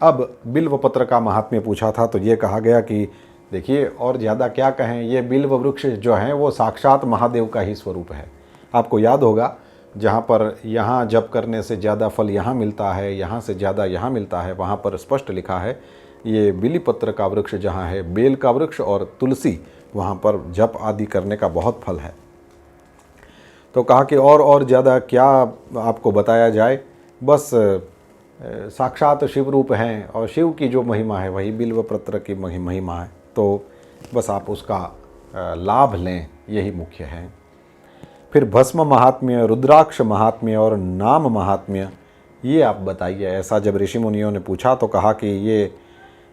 अब बिल्व पत्र का महात्म्य पूछा था तो ये कहा गया कि देखिए और ज़्यादा क्या कहें, ये बिल्व वृक्ष जो हैं वो साक्षात महादेव का ही स्वरूप है। आपको याद होगा जहाँ पर यहाँ जप करने से ज़्यादा फल यहाँ मिलता है, यहाँ से ज़्यादा यहाँ मिलता है, वहाँ पर स्पष्ट लिखा है ये बिली पत्र का वृक्ष जहाँ है, बेल का वृक्ष और तुलसी, वहाँ पर जप आदि करने का बहुत फल है। तो कहा कि और ज़्यादा क्या आपको बताया जाए, बस साक्षात शिव रूप हैं और शिव की जो महिमा है वही बिल्व पत्र की महिमा है, तो बस आप उसका लाभ लें, यही मुख्य है। फिर भस्म महात्म्य, रुद्राक्ष महात्म्य और नाम महात्म्य ये आप बताइए। ऐसा जब ऋषि मुनियों ने पूछा तो कहा कि ये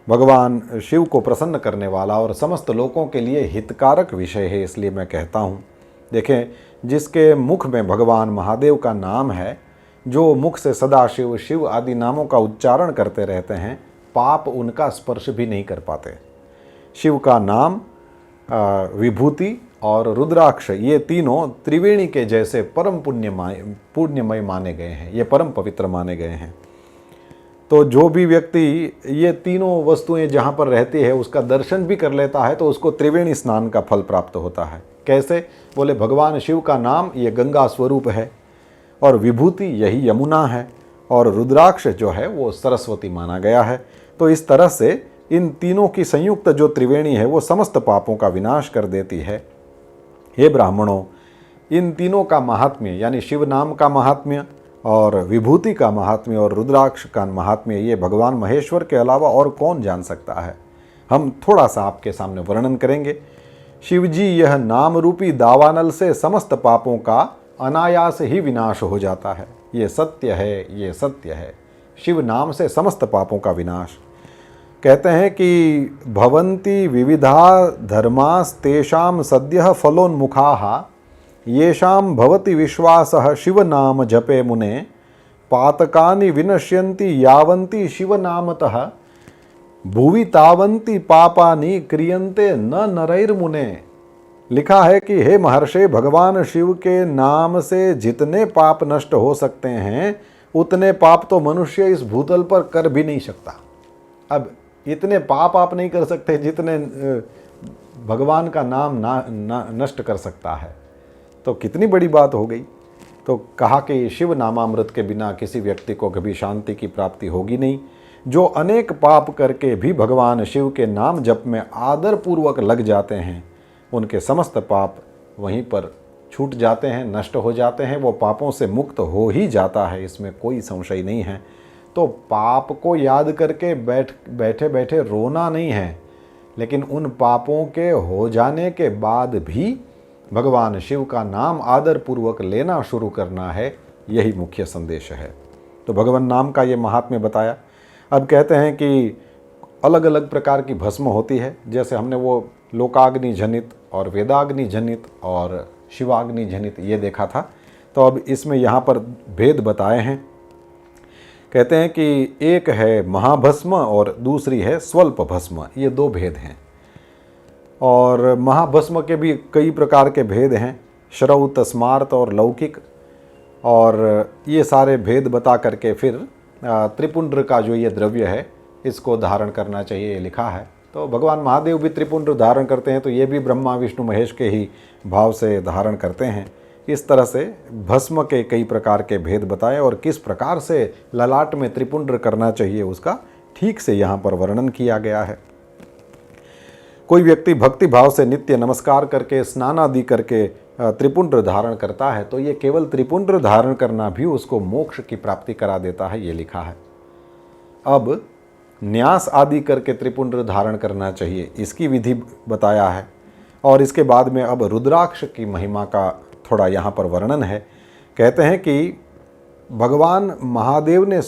भगवान शिव को प्रसन्न करने वाला और समस्त लोगों के लिए हितकारक विषय है, इसलिए मैं कहता हूँ। देखें, जिसके मुख में भगवान महादेव का नाम है, जो मुख से सदा शिव शिव आदि नामों का उच्चारण करते रहते हैं, पाप उनका स्पर्श भी नहीं कर पाते। शिव का नाम, विभूति और रुद्राक्ष ये तीनों त्रिवेणी के जैसे परम पुण्यमय माने गए हैं, ये परम पवित्र माने गए हैं। तो जो भी व्यक्ति ये तीनों वस्तुएं जहाँ पर रहती है उसका दर्शन भी कर लेता है तो उसको त्रिवेणी स्नान का फल प्राप्त होता है। कैसे? बोले भगवान शिव का नाम ये गंगा स्वरूप है और विभूति यही यमुना है और रुद्राक्ष जो है वो सरस्वती माना गया है। तो इस तरह से इन तीनों की संयुक्त जो त्रिवेणी है वो समस्त पापों का विनाश कर देती है। हे ब्राह्मणों, इन तीनों का महात्म्य यानी शिव नाम का महात्म्य और विभूति का महात्म्य और रुद्राक्ष का महात्म्य ये भगवान महेश्वर के अलावा और कौन जान सकता है। हम थोड़ा सा आपके सामने वर्णन करेंगे। शिवजी यह नाम रूपी दावानल से समस्त पापों का अनायास ही विनाश हो जाता है। ये सत्य है, ये सत्य है। शिव नाम से समस्त पापों का विनाश। कहते हैं कि भवन्ति विविधा धर्मास्तेषां सद्यः फलोन्मुखाः येषां भवति विश्वासः शिव नाम जपे मुने पातकानि विनश्यन्ति यावन्ति शिव नामतः भुवि तावन्ति पापानि क्रियन्ते न नरैर्मुने। लिखा है कि हे महर्षि, भगवान शिव के नाम से जितने पाप नष्ट हो सकते हैं उतने पाप तो मनुष्य इस भूतल पर कर भी नहीं सकता। अब इतने पाप आप नहीं कर सकते जितने भगवान का नाम नष्ट कर सकता है, तो कितनी बड़ी बात हो गई। तो कहा कि शिव नामामृत के बिना किसी व्यक्ति को कभी शांति की प्राप्ति होगी नहीं। जो अनेक पाप करके भी भगवान शिव के नाम जप में आदर पूर्वक लग जाते हैं, उनके समस्त पाप वहीं पर छूट जाते हैं, नष्ट हो जाते हैं, वो पापों से मुक्त हो ही जाता है, इसमें कोई संशय नहीं है। तो पाप को याद करके बैठे बैठे रोना नहीं है, लेकिन उन पापों के हो जाने के बाद भी भगवान शिव का नाम आदर पूर्वक लेना शुरू करना है, यही मुख्य संदेश है। तो भगवान नाम का ये महात्म्य बताया। अब कहते हैं कि अलग अलग प्रकार की भस्म होती है, जैसे हमने वो लोकाग्नि जनित और वेदाग्नि जनित और शिवाग्नि जनित ये देखा था। तो अब इसमें यहाँ पर भेद बताए हैं। कहते हैं कि एक है महाभस्म और दूसरी है स्वल्प भस्म, ये दो भेद हैं। और महाभस्म के भी कई प्रकार के भेद हैं, श्रौत, स्मार्त और लौकिक। और ये सारे भेद बता करके फिर त्रिपुंड्र का जो ये द्रव्य है इसको धारण करना चाहिए, ये लिखा है। तो भगवान महादेव भी त्रिपुंड्र धारण करते हैं, तो ये भी ब्रह्मा विष्णु महेश के ही भाव से धारण करते हैं। इस तरह से भस्म के कई प्रकार के भेद बताए और किस प्रकार से ललाट में त्रिपुंड्र करना चाहिए उसका ठीक से यहाँ पर वर्णन किया गया है। कोई व्यक्ति भक्ति भाव से नित्य नमस्कार करके स्नान आदि करके त्रिपुंड्र धारण करता है तो ये केवल त्रिपुंड्र धारण करना भी उसको मोक्ष की प्राप्ति करा देता है, ये लिखा है। अब न्यास आदि करके त्रिपुंड्र धारण करना चाहिए, इसकी विधि बताया है। और इसके बाद में अब रुद्राक्ष की महिमा का थोड़ा यहाँ पर वर्णन है। कहते हैं कि भगवान महादेव ने